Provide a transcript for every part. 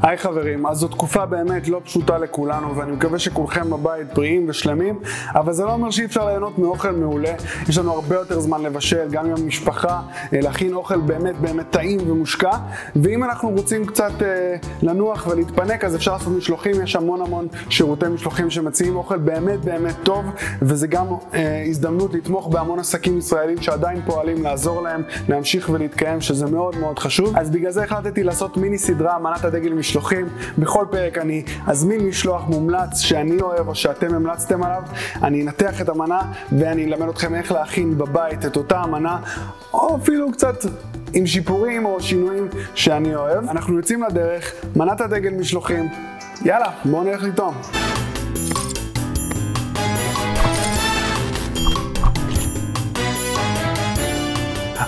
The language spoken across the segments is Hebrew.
היי חברים, אז זו תקופה באמת לא פשוטה לכולנו, ואני מקווה שכולכם בבית בריאים ושלמים, אבל זה לא אומר שאי אפשר ליהנות מאוכל מעולה. יש לנו הרבה יותר זמן לבשל, גם עם המשפחה, להכין אוכל באמת טעים ומושקע, ואם אנחנו רוצים קצת לנוח ולהתפנק, אז אפשר לעשות משלוחים. יש המון שירותי משלוחים שמציעים אוכל באמת טוב, וזה גם הזדמנות לתמוך בהמון עסקים ישראלים שעדיין פועלים, לעזור להם להמשיך ולהתקיים, שזה מאוד חשוב. אז בגלל זה החלטתי לעשות מיני סדרה, מנת הדגל משלוחים. בכל פרק אני אזמין משלוח מומלץ שאני אוהב או שאתם המלצתם עליו, אני אנתח את המנה ואני אלמד אתכם איך להכין בבית את אותה המנה, או אפילו קצת עם שיפורים או שינויים שאני אוהב. אנחנו יוצאים לדרך, מנת הדגל משלוחים, יאללה, בואו נלך לטעום.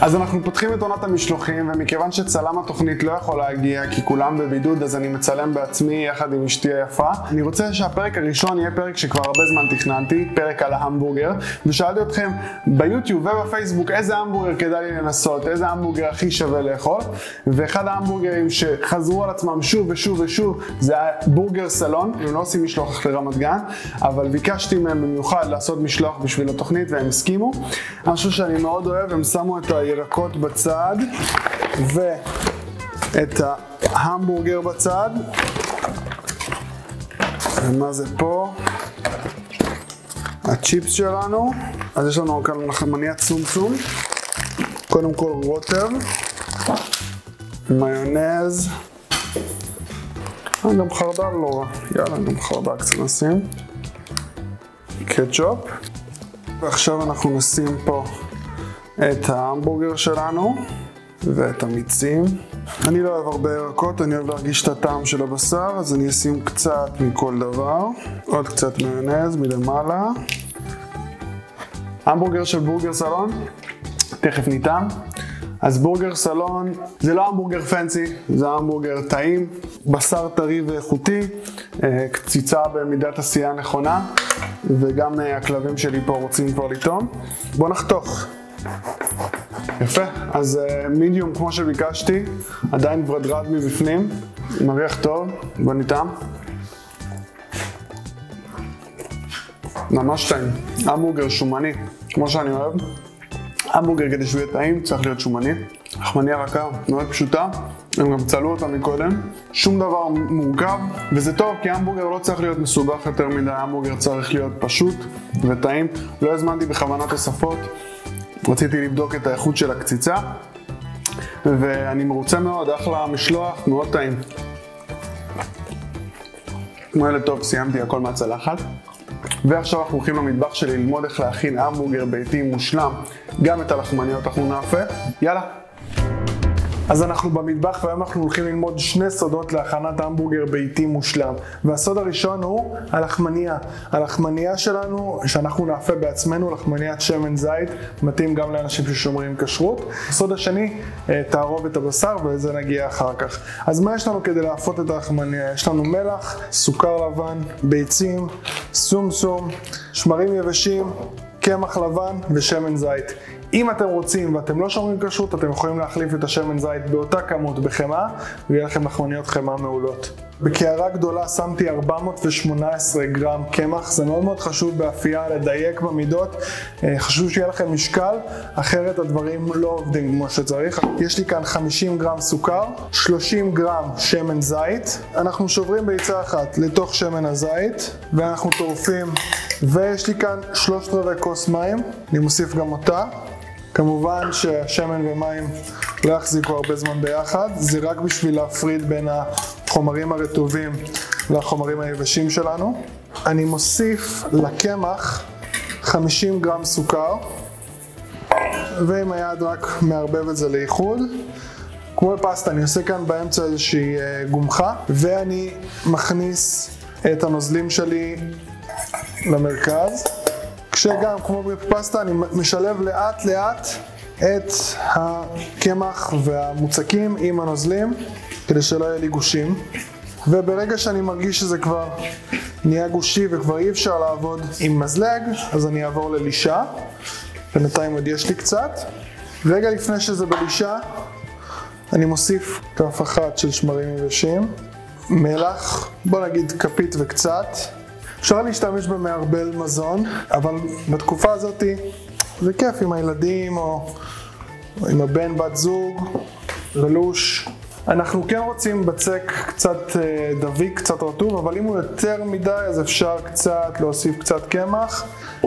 אז אנחנו פותחים את עונת המשלוחים, ומכיוון שצלם התוכנית לא יכול להגיע כי כולם בבידוד, אז אני מצלם בעצמי יחד עם אשתי היפה. אני רוצה שהפרק הראשון יהיה פרק שכבר הרבה זמן תכננתי, פרק על ההמבורגר, ושאלתי אתכם ביוטיוב ובפייסבוק איזה המבורגר כדאי לי לנסות, איזה המבורגר הכי שווה לאכול, ואחד ההמבורגרים שחזרו על עצמם שוב ושוב זה בורגר סלון. הם לא עושים משלוח לרמת גן, אבל ביקשתי מהם במיוחד לעשות משלוח בשביל התוכנית והם הסכימו. משהו שאני מאוד אוהב, הם שמו את הירקות בצד ואת ההמבורגר בצד. ומה זה פה? הצ'יפס שלנו. אז יש לנו כאן לחמניה צום, קודם כל רוטב, מיונז, גם חרדל לא רע, יאללה, גם חרדל קצת נשים, קטשופ, ועכשיו אנחנו נשים פה את ההמבורגר שלנו ואת המיצים. אני לא אוהב הרבה ירקות, אני אוהב להרגיש את הטעם של הבשר, אז אני אשים קצת מכל דבר. עוד קצת מיונז מלמעלה. המבורגר של בורגר סלון, תכף ניתן. אז בורגר סלון זה לא המבורגר פנסי, זה המבורגר טעים, בשר טרי ואיכותי, קציצה במידת עשייה נכונה, וגם הכלבים שלי פה רוצים כבר לטעום. בואו נחתוך. יפה, אז מידיום כמו שביקשתי, עדיין ורדרד מבפנים, מריח טוב, בוא נטעם. ממש טעים, המבורגר שומני, כמו שאני אוהב. המבורגר כדי שהוא יהיה טעים צריך להיות שומני. לחמניה רכה, מאוד פשוטה, הם גם צלו אותה מקודם. שום דבר מורכב, וזה טוב כי המבורגר לא צריך להיות מסובך יותר מדי, המבורגר צריך להיות פשוט וטעים. לא הזמנתי בכוונת תוספות, רציתי לבדוק את האיכות של הקציצה, ואני מרוצה מאוד, אחלה משלוח, מאוד טעים. כמו ילד טוב, סיימתי הכל מהצלחת. ועכשיו אנחנו הולכים למטבח שלי ללמוד איך להכין המבורגר ביתי מושלם, גם את הלחמניות אנחנו נאפה. יאללה. אז אנחנו במטבח והיום אנחנו הולכים ללמוד שני סודות להכנת המבורגר ביתי מושלם. והסוד הראשון הוא הלחמניה. הלחמניה שלנו שאנחנו נאפה בעצמנו, לחמניית שמן זית, מתאים גם לאנשים ששומרים כשרות. הסוד השני, תערובת הבשר, ולזה נגיע אחר כך. אז מה יש לנו כדי לאפות את הלחמניה? יש לנו מלח, סוכר לבן, ביצים, סום, שמרים יבשים, קמח לבן ושמן זית. אם אתם רוצים ואתם לא שומרים כשרות, אתם יכולים להחליף את השמן זית באותה כמות בחמאה, ויהיה לכם לחמניות חמאה מעולות. בקערה גדולה שמתי 418 גרם קמח, זה מאוד חשוב באפייה לדייק במידות, חשוב שיהיה לכם משקל, אחרת הדברים לא עובדים כמו שצריך. יש לי כאן 50 גרם סוכר, 30 גרם שמן זית, אנחנו שוברים ביצה אחת לתוך שמן הזית, ואנחנו טורפים, ויש לי כאן 3/4 כוס מים, אני מוסיף גם אותה. כמובן שהשמן ומים לא יחזיקו הרבה זמן ביחד, זה רק בשביל להפריד בין החומרים הרטובים לחומרים היבשים שלנו. אני מוסיף לקמח 50 גרם סוכר, ועם היד רק מערבב את זה לאיחוד. כמו בפסטה, אני עושה כאן באמצע איזושהי גומחה, ואני מכניס את הנוזלים שלי למרכז. כשגם, כמו בפסטה, אני משלב לאט את הקמח והמוצקים עם הנוזלים, כדי שלא יהיה לי גושים. וברגע שאני מרגיש שזה כבר נהיה גושי וכבר אי אפשר לעבוד עם מזלג, אז אני אעבור ללישה. בינתיים עוד יש לי קצת. רגע לפני שזה בלישה, אני מוסיף כף אחת של שמרים יבשים, מלח, בוא נגיד כפית וקצת. אפשר להשתמש במערבל מזון, אבל בתקופה הזאת זה כיף עם הילדים או עם הבן בת זוג, ללוש. אנחנו כן רוצים בצק קצת דביק, קצת רטוב, אבל אם הוא יותר מדי אז אפשר קצת להוסיף קצת קמח.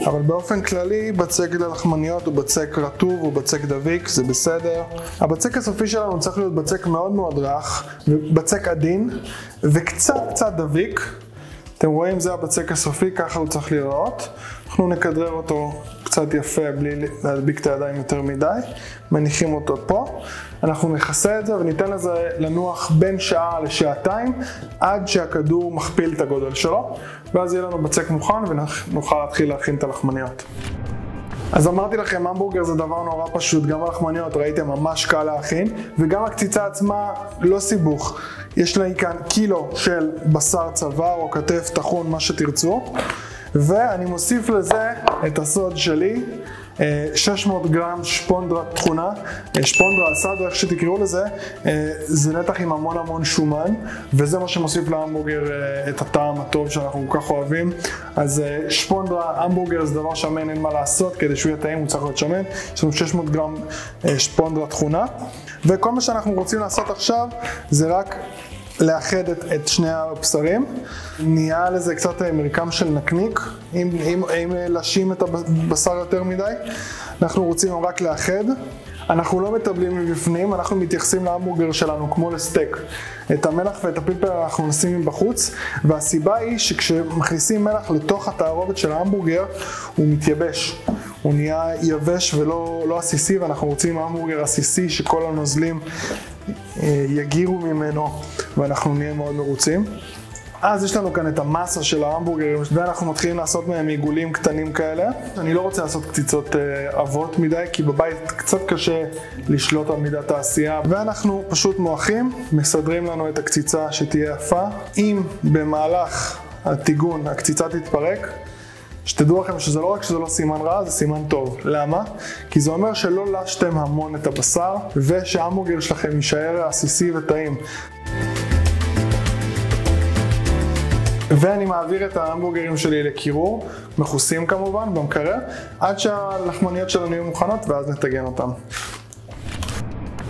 אבל באופן כללי בצק ללחמניות הוא בצק רטוב, הוא בצק דביק, זה בסדר. הבצק הסופי שלנו צריך להיות בצק מאוד מאוד רך, בצק עדין וקצת דביק. אתם רואים, זה הבצק הסופי, ככה הוא צריך להיראות. אנחנו נכדרר אותו קצת יפה בלי להדביק את הידיים יותר מדי. מניחים אותו פה. אנחנו נכסה את זה וניתן לזה לנוח בין שעה לשעתיים עד שהכדור מכפיל את הגודל שלו, ואז יהיה לנו בצק מוכן ונוכל להתחיל להכין את הלחמניות. אז אמרתי לכם, המבורגר זה דבר נורא פשוט, גם הלחמניות ראיתם ממש קל להכין, וגם הקציצה עצמה לא סיבוך. יש לי כאן קילו של בשר צוואר או כתף טחון, מה שתרצו, ואני מוסיף לזה את הסוד שלי, 600 גרם שפונדרה טחונה, שפונדרה אסד, איך שתקראו לזה, זה נתח עם המון שומן, וזה מה שמוסיף להמבורגר את הטעם הטוב שאנחנו כל כך אוהבים. אז שפונדרה, המבורגר זה דבר שמן, אין מה לעשות, כדי שהוא יהיה טעים הוא צריך להיות שמן. יש לנו 600 גרם שפונדרה טחונה, וכל מה שאנחנו רוצים לעשות עכשיו זה רק לאחד את שני הבשרים. נהיה לזה קצת מרקם של נקניק, אם לשים את הבשר יותר מדי. אנחנו רוצים רק לאחד. אנחנו לא מטבלים מבפנים, אנחנו מתייחסים להמבורגר שלנו כמו לסטייק. את המלח ואת הפלפל אנחנו נשים בחוץ, והסיבה היא שכשמכניסים מלח לתוך התערובת של ההמבורגר הוא מתייבש. הוא נהיה יבש ולא עסיסי, ואנחנו רוצים המבורגר עסיסי שכל הנוזלים יגירו ממנו ואנחנו נהיה מאוד מרוצים. אז יש לנו כאן את המסה של ההמבורגרים, ואנחנו מתחילים לעשות מהם עיגולים קטנים כאלה. אני לא רוצה לעשות קציצות עבות מדי, כי בבית קצת קשה לשלוט על מידת העשייה. ואנחנו פשוט מועכים, מסדרים לנו את הקציצה שתהיה יפה. אם במהלך הטיגון הקציצה תתפרק, שתדעו לכם שזה לא רק שזה לא סימן רע, זה סימן טוב. למה? כי זה אומר שלא לשתם המון את הבשר, ושההמבורגר שלכם יישאר עסיסי וטעים. ואני מעביר את ההמבורגרים שלי לקירור, מכוסים כמובן, במקרר, עד שהלחמניות שלנו יהיו מוכנות, ואז נטגן אותם.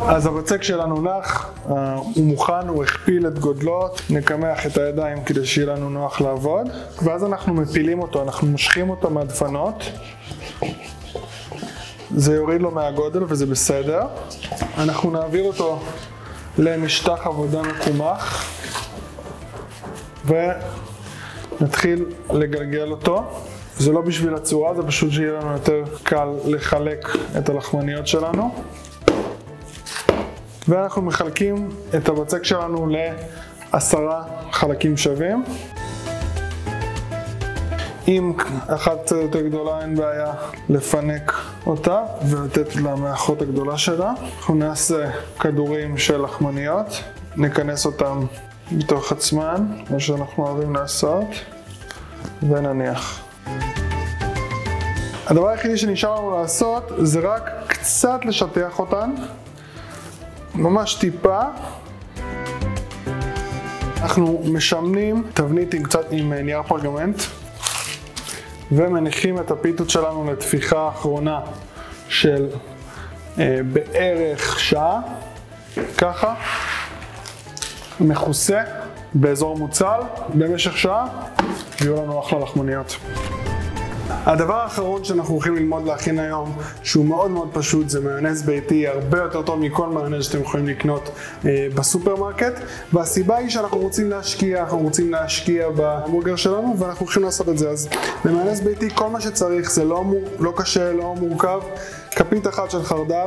אז הבצק שלנו נח, הוא מוכן, הוא הכפיל את גודלו, נקמח את הידיים כדי שיהיה לנו נוח לעבוד, ואז אנחנו מפילים אותו, אנחנו מושכים אותו מהדפנות, זה יוריד לו מהגודל וזה בסדר. אנחנו נעביר אותו למשטח עבודה מקומח, ונתחיל לגלגל אותו. זה לא בשביל הצורה, זה פשוט שיהיה לנו יותר קל לחלק את הלחמניות שלנו. ואנחנו מחלקים את הבצק שלנו ל10 חלקים שווים. אם אחת קצת יותר גדולה אין בעיה לפנק אותה ולתת לה מהאחות הגדולה שלה. אנחנו נעשה כדורים של לחמניות, נכנס אותם בתוך עצמן, מה שאנחנו אוהבים לעשות, ונניח. הדבר היחידי שנשאר לנו לעשות זה רק קצת לשטח אותן, ממש טיפה. אנחנו משמנים תבנית עם נייר פרגמנט, ומניחים את הפיתות שלנו לתפיחה האחרונה של בערך שעה, ככה, מכוסה באזור מוצל במשך שעה, ויהיו לנו אחלה לחמניות. הדבר האחרון שאנחנו הולכים ללמוד להכין היום, שהוא מאוד מאוד פשוט, זה מיונז ביתי, הרבה יותר טוב מכל מיונז שאתם יכולים לקנות בסופרמרקט, והסיבה היא שאנחנו רוצים להשקיע בהמבורגר שלנו, ואנחנו הולכים לעשות את זה. אז למיונז ביתי כל מה שצריך, זה לא קשה, לא מורכב, כפית אחת של חרדל,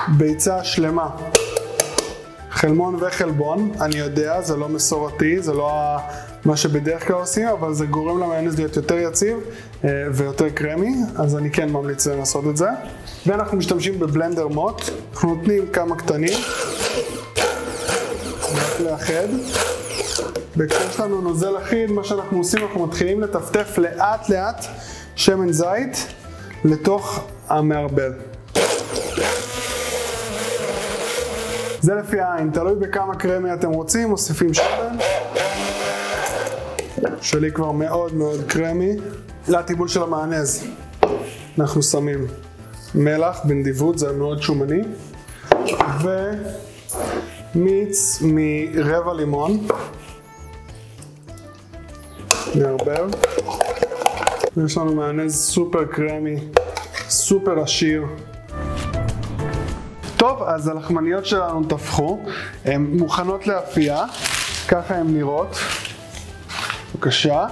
ביצה שלמה, חלמון וחלבון. אני יודע, זה לא מסורתי, זה לא מה שבדרך כלל עושים, אבל זה גורם למיונז להיות יותר יציב ויותר קרמי, אז אני כן ממליץ לעשות את זה. ואנחנו משתמשים בבלנדר מוט, אנחנו נותנים כמה קטנים, רק לאחד. וכשיש לנו נוזל אחיד, מה שאנחנו עושים, אנחנו מתחילים לטפטף לאט לאט שמן זית לתוך המערבל. זה לפי העין, תלוי בכמה קרמי אתם רוצים, מוסיפים שמן. שלי כבר מאוד מאוד קרמי. לטיבול של המיונז אנחנו שמים מלח בנדיבות, זה מאוד שומני, ומיץ מרבע לימון, נערבב. יש לנו מיונז סופר קרמי, סופר עשיר. טוב, אז הלחמניות שלנו טפחו, הן מוכנות לאפייה, ככה הן נראות. בבקשה.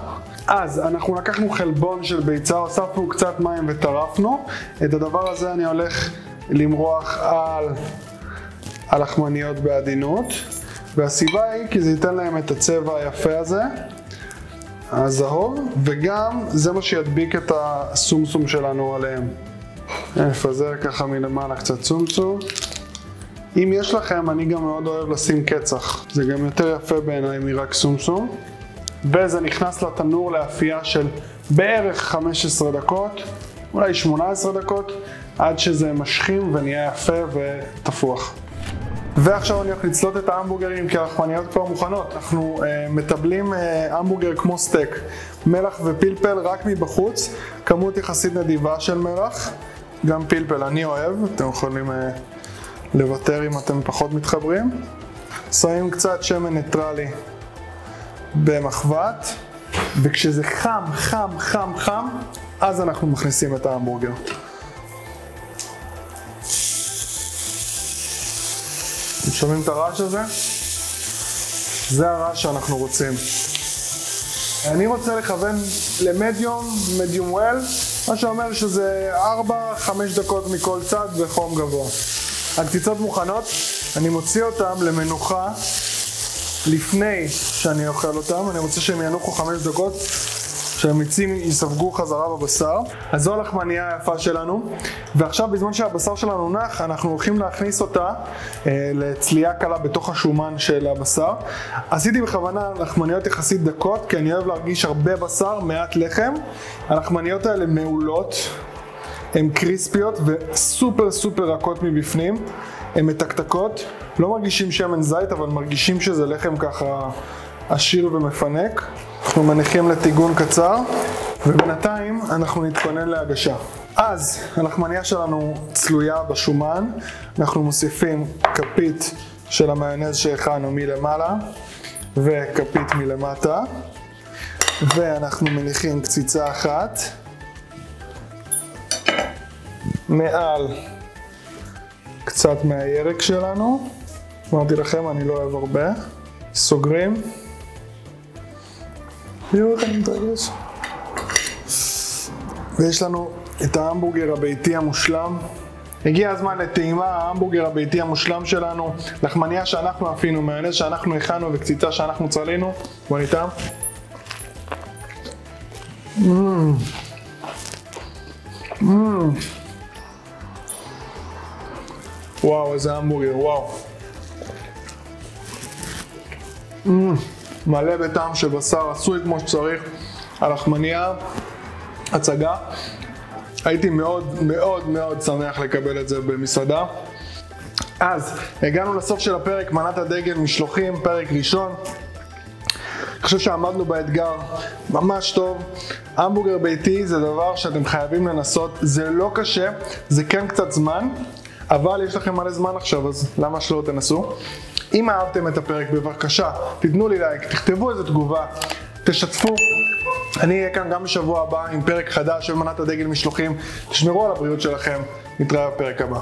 אז אנחנו לקחנו חלבון של ביצה, הוספנו קצת מים וטרפנו. את הדבר הזה אני הולך למרוח על הלחמניות בעדינות. והסיבה היא כי זה ייתן להם את הצבע היפה הזה, הזהוב, וגם זה מה שידביק את הסומסום שלנו עליהם. נפזר ככה מלמעלה קצת סומסום. אם יש לכם, אני גם מאוד אוהב לשים קצח. זה גם יותר יפה בעיניי מרק סומסום. וזה נכנס לתנור לאפייה של בערך 15 דקות, אולי 18 דקות, עד שזה משכים ונהיה יפה ותפוח. ועכשיו אני הולך לצלות את ההמבורגרים כי הלחמניות כבר מוכנות. אנחנו מטבלים המבורגר כמו סטייק, מלח ופלפל רק מבחוץ, כמות יחסית נדיבה של מלח, גם פלפל אני אוהב, אתם יכולים לוותר אם אתם פחות מתחברים. שמים קצת שמן ניטרלי במחבת, וכשזה חם, חם, חם, חם, אז אנחנו מכניסים את ההמבורגר. אתם שומעים את הרעש הזה? זה הרעש שאנחנו רוצים. אני רוצה לכוון למדיום, מדיום וויל, מה שאומר שזה 4-5 דקות מכל צד בחום גבוה. הקציצות מוכנות, אני מוציא אותם למנוחה לפני שאני אוכל אותם. אני רוצה שהם ינוחו 5 דקות, שהמיצים יספגו חזרה בבשר. אז זו הלחמניה היפה שלנו, ועכשיו בזמן שהבשר שלנו נח, אנחנו הולכים להכניס אותה לצלייה קלה בתוך השומן של הבשר. עשיתי בכוונה לחמניות יחסית דקות, כי אני אוהב להרגיש הרבה בשר, מעט לחם. הלחמניות האלה מעולות, הן קריספיות וסופר סופר רכות מבפנים. הן מתקתקות, לא מרגישים שמן זית, אבל מרגישים שזה לחם ככה עשיר ומפנק. אנחנו מניחים לטיגון קצר, ובינתיים אנחנו נתכונן להגשה. אז הלחמניה שלנו צלויה בשומן, אנחנו מוסיפים כפית של המיונז שהכנו מלמעלה, וכפית מלמטה, ואנחנו מניחים קציצה אחת מעל קצת מהירק שלנו. אמרתי לכם, אני לא אוהב הרבה. סוגרים. תראו איך אני מתרגש. ויש לנו את ההמבורגר הביתי המושלם. הגיע הזמן לטעימה, ההמבורגר הביתי המושלם שלנו. לחמניה שאנחנו אפינו, מיונז שאנחנו הכנו וקציצה שאנחנו צלינו. בוא ניתן. וואו, איזה המבורגר, וואו. מלא בטעם של בשר, עשוי כמו שצריך. הלחמניה, הצגה. הייתי מאוד מאוד מאוד שמח לקבל את זה במסעדה. אז הגענו לסוף של הפרק, מנת הדגל משלוחים, פרק ראשון. אני חושב שעמדנו באתגר ממש טוב. המבורגר ביתי זה דבר שאתם חייבים לנסות, זה לא קשה, זה כן קצת זמן, אבל יש לכם מלא זמן עכשיו, אז למה שלא תנסו? אם אהבתם את הפרק, בבקשה, תתנו לי לייק, תכתבו איזו תגובה, תשתפו. אני אהיה כאן גם בשבוע הבא עם פרק חדש של מנת הדגל משלוחים. תשמרו על הבריאות שלכם, נתראה בפרק הבא.